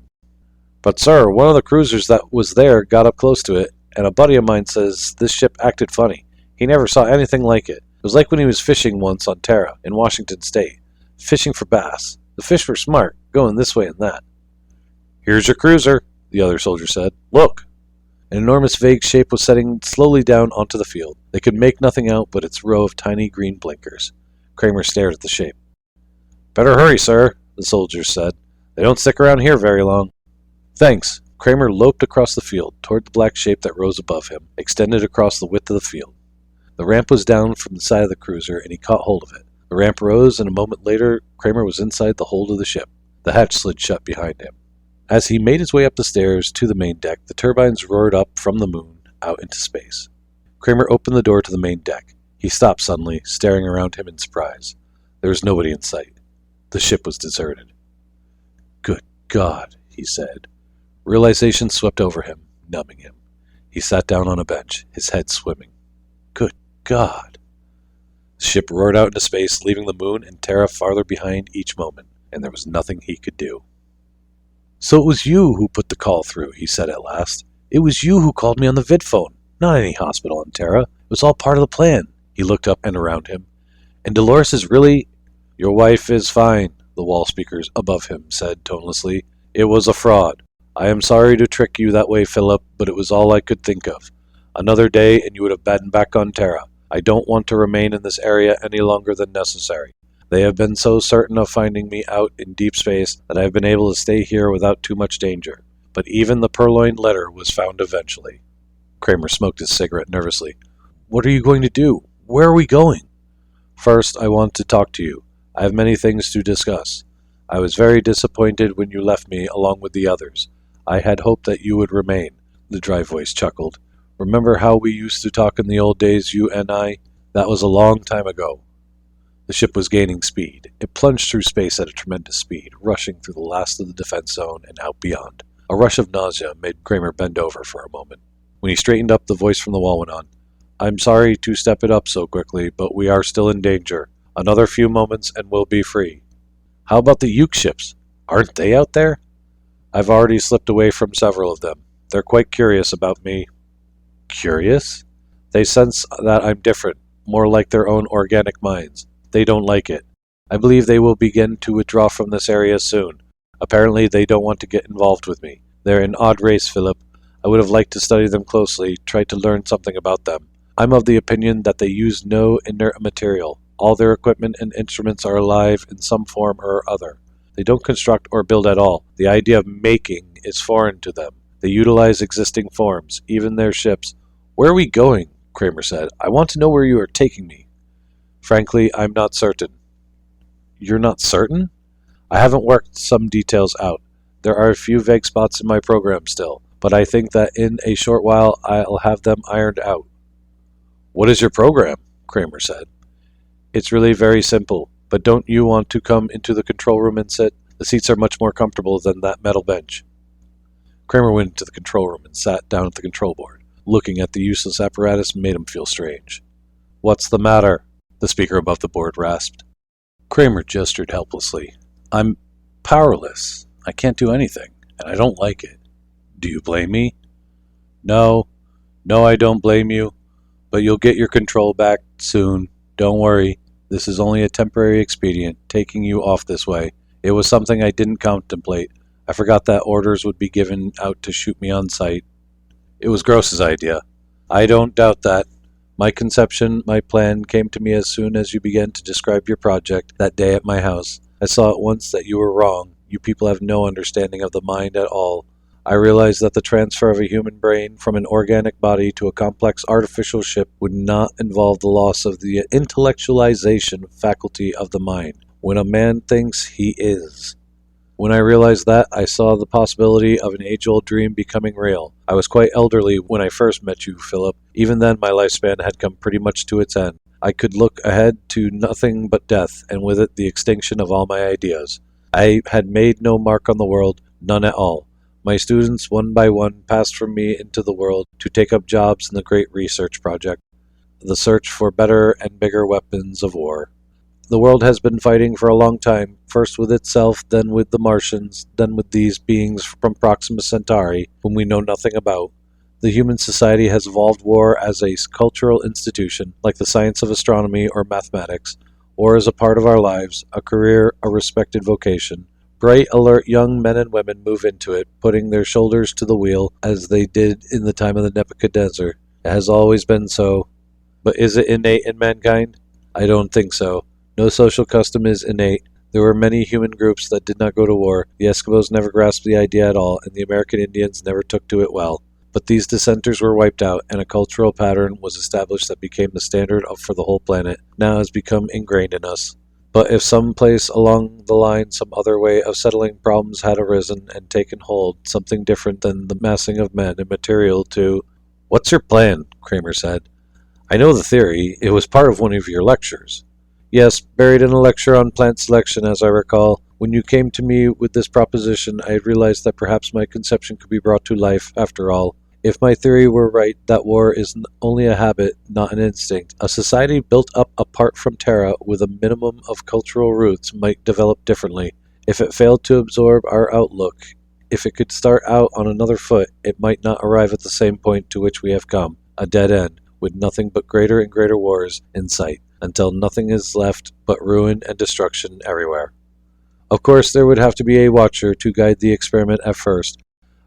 But sir, one of the cruisers that was there got up close to it, and a buddy of mine says this ship acted funny. He never saw anything like it. It was like when he was fishing once on Terra, in Washington State. Fishing for bass. The fish were smart, going this way and that. Here's your cruiser, the other soldier said. Look! An enormous vague shape was setting slowly down onto the field. They could make nothing out but its row of tiny green blinkers. Kramer stared at the shape. Better hurry, sir, the soldiers said. "They don't stick around here very long." "Thanks." Kramer loped across the field, toward the black shape that rose above him, extended across the width of the field. The ramp was down from the side of the cruiser, and he caught hold of it. The ramp rose, and a moment later, Kramer was inside the hold of the ship. The hatch slid shut behind him. As he made his way up the stairs to the main deck, the turbines roared up from the moon, out into space. Kramer opened the door to the main deck. He stopped suddenly, staring around him in surprise. There was nobody in sight. The ship was deserted. "Good God," he said. Realization swept over him, numbing him. He sat down on a bench, his head swimming. Good God. The ship roared out into space, leaving the moon and Terra farther behind each moment, and there was nothing he could do. "So it was you who put the call through," he said at last. "It was you who called me on the vidphone, not any hospital on Terra. It was all part of the plan." He looked up and around him. "And Dolores is really—" "Your wife is fine," the wall speakers above him said tonelessly. "It was a fraud. I am sorry to trick you that way, Phillip, but it was all I could think of. Another day and you would have been back on Terra. I don't want to remain in this area any longer than necessary. They have been so certain of finding me out in deep space that I have been able to stay here without too much danger. But even the purloined letter was found eventually." Kramer smoked his cigarette nervously. "What are you going to do? Where are we going?" "First, I want to talk to you. I have many things to discuss. I was very disappointed when you left me along with the others. I had hoped that you would remain." The dry voice chuckled. "Remember how we used to talk in the old days, you and I? That was a long time ago." The ship was gaining speed. It plunged through space at a tremendous speed, rushing through the last of the defense zone and out beyond. A rush of nausea made Kramer bend over for a moment. When he straightened up, the voice from the wall went on. "I'm sorry to step it up so quickly, but we are still in danger. Another few moments and we'll be free." "How about the Uke ships? Aren't they out there?" "I've already slipped away from several of them. They're quite curious about me." "Curious?" "They sense that I'm different, more like their own organic minds. They don't like it. I believe they will begin to withdraw from this area soon. Apparently they don't want to get involved with me. They're an odd race, Phillip. I would have liked to study them closely, try to learn something about them. I'm of the opinion that they use no inert material. All their equipment and instruments are alive in some form or other. They don't construct or build at all. The idea of making is foreign to them. They utilize existing forms, even their ships." "Where are we going?" Kramer said. "I want to know where you are taking me." "Frankly, I'm not certain." "You're not certain?" "I haven't worked some details out. There are a few vague spots in my program still, but I think that in a short while I'll have them ironed out." "What is your program?" Kramer said. "It's really very simple, but don't you want to come into the control room and sit? The seats are much more comfortable than that metal bench." Kramer went into the control room and sat down at the control board. Looking at the useless apparatus made him feel strange. "What's the matter?" the speaker above the board rasped. Kramer gestured helplessly. "I'm powerless. I can't do anything, and I don't like it. Do you blame me?" No, I don't blame you, but you'll get your control back soon. Don't worry. This is only a temporary expedient, taking you off this way. It was something I didn't contemplate. I forgot that orders would be given out to shoot me on sight. It was Gross's idea. I don't doubt that. My conception, my plan, came to me as soon as you began to describe your project that day at my house. I saw at once that you were wrong. You people have no understanding of the mind at all. I realized that the transfer of a human brain from an organic body to a complex artificial ship would not involve the loss of the intellectualization faculty of the mind. When a man thinks, he is. When I realized that, I saw the possibility of an age-old dream becoming real. I was quite elderly when I first met you, Phillip. Even then, my lifespan had come pretty much to its end. I could look ahead to nothing but death, and with it the extinction of all my ideas. I had made no mark on the world, none at all. My students, one by one, passed from me into the world to take up jobs in the great research project, the search for better and bigger weapons of war. The world has been fighting for a long time, first with itself, then with the Martians, then with these beings from Proxima Centauri, whom we know nothing about. The human society has evolved war as a cultural institution, like the science of astronomy or mathematics, or as a part of our lives, a career, a respected vocation. Bright, alert young men and women move into it, putting their shoulders to the wheel, as they did in the time of the Nebuchadnezzar. It has always been so. But is it innate in mankind? I don't think so. No social custom is innate. There were many human groups that did not go to war, the Eskimos never grasped the idea at all, and the American Indians never took to it well. But these dissenters were wiped out, and a cultural pattern was established that became the standard for the whole planet, now has become ingrained in us. But if some place along the line some other way of settling problems had arisen and taken hold, something different than the massing of men and material to... "What's your plan?" Kramer said. "I know the theory. It was part of one of your lectures." "Yes, buried in a lecture on plant selection, as I recall. When you came to me with this proposition, I had realized that perhaps my conception could be brought to life, after all. If my theory were right, that war is only a habit, not an instinct, a society built up apart from Terra with a minimum of cultural roots might develop differently. If it failed to absorb our outlook, if it could start out on another foot, it might not arrive at the same point to which we have come, a dead end, with nothing but greater and greater wars in sight, until nothing is left but ruin and destruction everywhere. Of course, there would have to be a watcher to guide the experiment at first.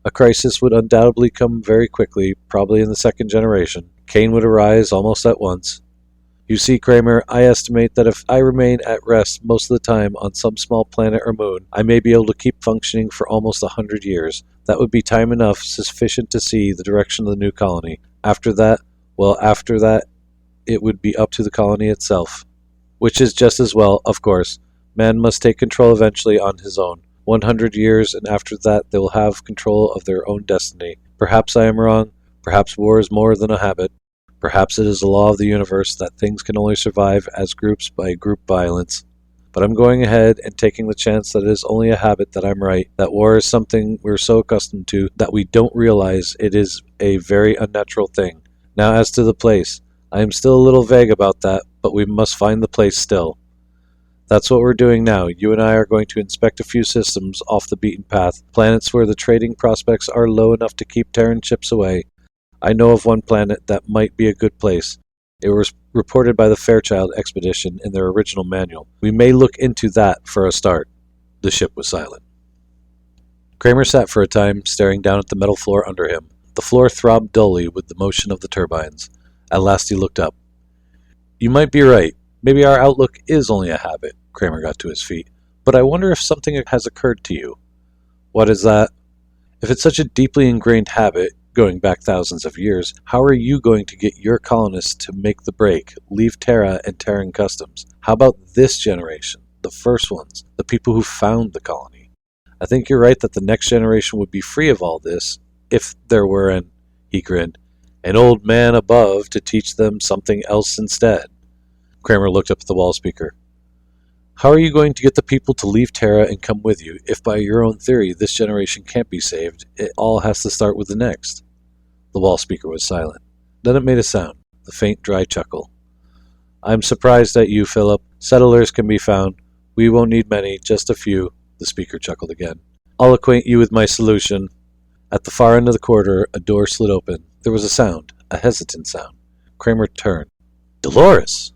A crisis would undoubtedly come very quickly, probably in the second generation. Cain would arise almost at once. You see, Kramer, I estimate that if I remain at rest most of the time on some small planet or moon, I may be able to keep functioning for almost 100 years. That would be time enough sufficient to see the direction of the new colony. After that, it would be up to the colony itself. Which is just as well, of course. Man must take control eventually on his own. 100 years, and after that they will have control of their own destiny. Perhaps I am wrong. Perhaps war is more than a habit. Perhaps it is a law of the universe that things can only survive as groups by group violence. But I'm going ahead and taking the chance that it is only a habit, that I'm right, that war is something we're so accustomed to that we don't realize it is a very unnatural thing. Now as to the place, I am still a little vague about that, but we must find the place still. That's what we're doing now. You and I are going to inspect a few systems off the beaten path, planets where the trading prospects are low enough to keep Terran ships away. I know of one planet that might be a good place. It was reported by the Fairchild expedition in their original manual. We may look into that for a start. The ship was silent. Kramer sat for a time, staring down at the metal floor under him. The floor throbbed dully with the motion of the turbines. At last he looked up. You might be right. Maybe our outlook is only a habit. Kramer got to his feet. But I wonder if something has occurred to you. What is that? If it's such a deeply ingrained habit, going back thousands of years, how are you going to get your colonists to make the break, leave Terra and Terran customs? How about this generation, the first ones, the people who found the colony? I think you're right that the next generation would be free of all this, if there were he grinned, an old man above to teach them something else instead. Kramer looked up at the wall speaker. How are you going to get the people to leave Terra and come with you, if by your own theory this generation can't be saved? It all has to start with the next. The wall speaker was silent. Then it made a sound, the faint, dry chuckle. I'm surprised at you, Phillip. Settlers can be found. We won't need many, just a few. The speaker chuckled again. I'll acquaint you with my solution. At the far end of the corridor, a door slid open. There was a sound, a hesitant sound. Kramer turned. Dolores!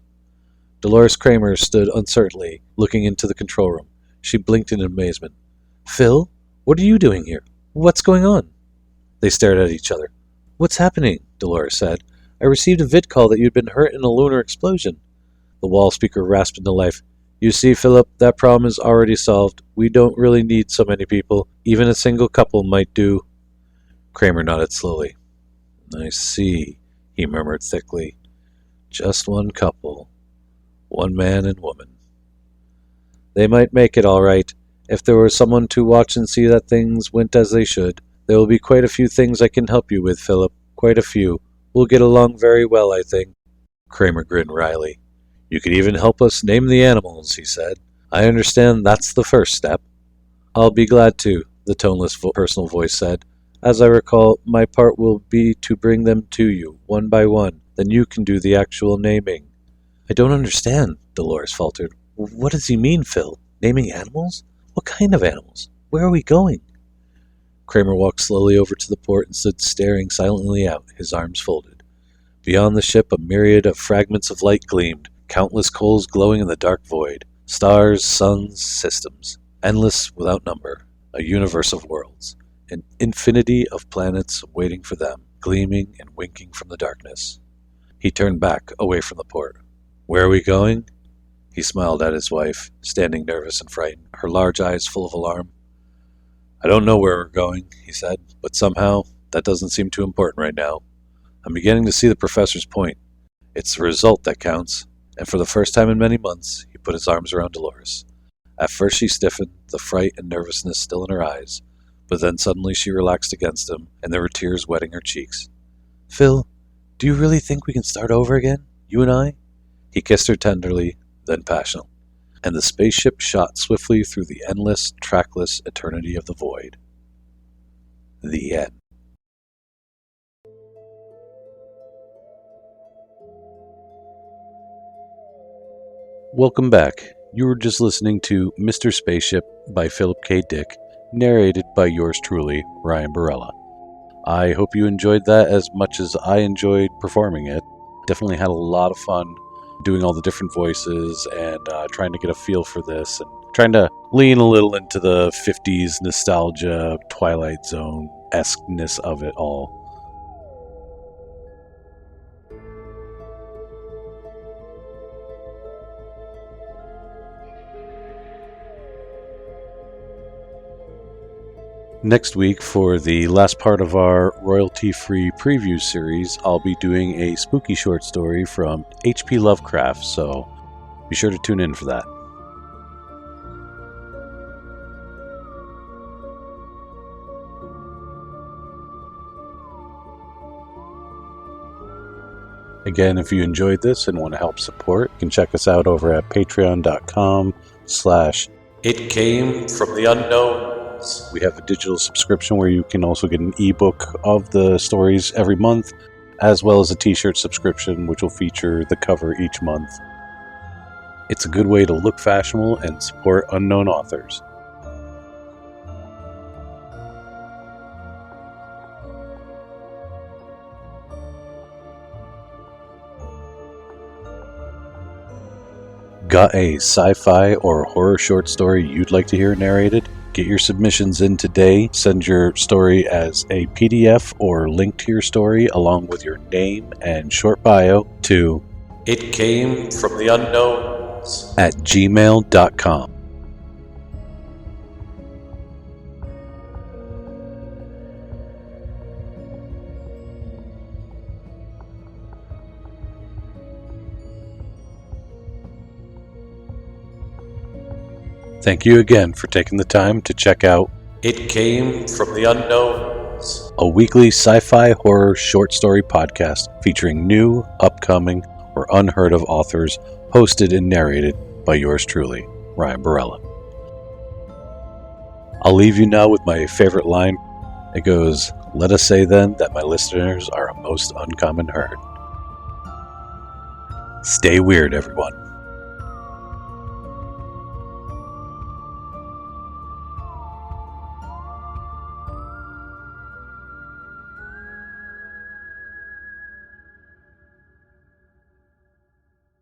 Dolores Kramer stood uncertainly, looking into the control room. She blinked in amazement. Phil? What are you doing here? What's going on? They stared at each other. What's happening? Dolores said. I received a vid call that you'd been hurt in a lunar explosion. The wall speaker rasped into life. You see, Phillip, that problem is already solved. We don't really need so many people. Even a single couple might do. Kramer nodded slowly. I see, he murmured thickly. Just one couple. One man and woman. They might make it all right. If there were someone to watch and see that things went as they should. There will be quite a few things I can help you with, Phillip. Quite a few. We'll get along very well, I think. Kramer grinned wryly. You could even help us name the animals, he said. I understand that's the first step. I'll be glad to, the toneless personal voice said. As I recall, my part will be to bring them to you, one by one. Then you can do the actual naming. I don't understand, Dolores faltered. What does he mean, Phil? Naming animals? What kind of animals? Where are we going? Kramer walked slowly over to the port and stood staring silently out, his arms folded. Beyond the ship, a myriad of fragments of light gleamed, countless coals glowing in the dark void. Stars, suns, systems. Endless without number. A universe of worlds. An infinity of planets waiting for them, gleaming and winking from the darkness. He turned back, away from the port. Where are we going? He smiled at his wife, standing nervous and frightened, her large eyes full of alarm. I don't know where we're going, he said, but somehow that doesn't seem too important right now. I'm beginning to see the professor's point. It's the result that counts, and for the first time in many months, he put his arms around Dolores. At first she stiffened, the fright and nervousness still in her eyes, but then suddenly she relaxed against him, and there were tears wetting her cheeks. Phil, do you really think we can start over again, you and I? He kissed her tenderly, then passionately, and the spaceship shot swiftly through the endless, trackless eternity of the void. The end. Welcome back. You were just listening to Mr. Spaceship by Philip K. Dick, narrated by yours truly, Ryan Barella. I hope you enjoyed that as much as I enjoyed performing it. Definitely had a lot of fun doing all the different voices and trying to get a feel for this and trying to lean a little into the 50s nostalgia, Twilight Zone-esque-ness of it all. Next week, for the last part of our royalty-free preview series, I'll be doing a spooky short story from H.P. Lovecraft, so be sure to tune in for that. Again, if you enjoyed this and want to help support, you can check us out over at patreon.com/itcamefromtheunknown. We have a digital subscription where you can also get an ebook of the stories every month, as well as a t-shirt subscription which will feature the cover each month. It's a good way to look fashionable and support unknown authors. Got a sci-fi or horror short story you'd like to hear narrated? Get your submissions in today. Send your story as a PDF or link to your story along with your name and short bio to itcamefromtheunknowns@gmail.com. Thank you again for taking the time to check out It Came From the Unknowns, a weekly sci-fi horror short story podcast featuring new, upcoming, or unheard of authors, hosted and narrated by yours truly, Ryan Barella. I'll leave you now with my favorite line. It goes, "Let us say then that my listeners are a most uncommon herd." Stay weird, everyone.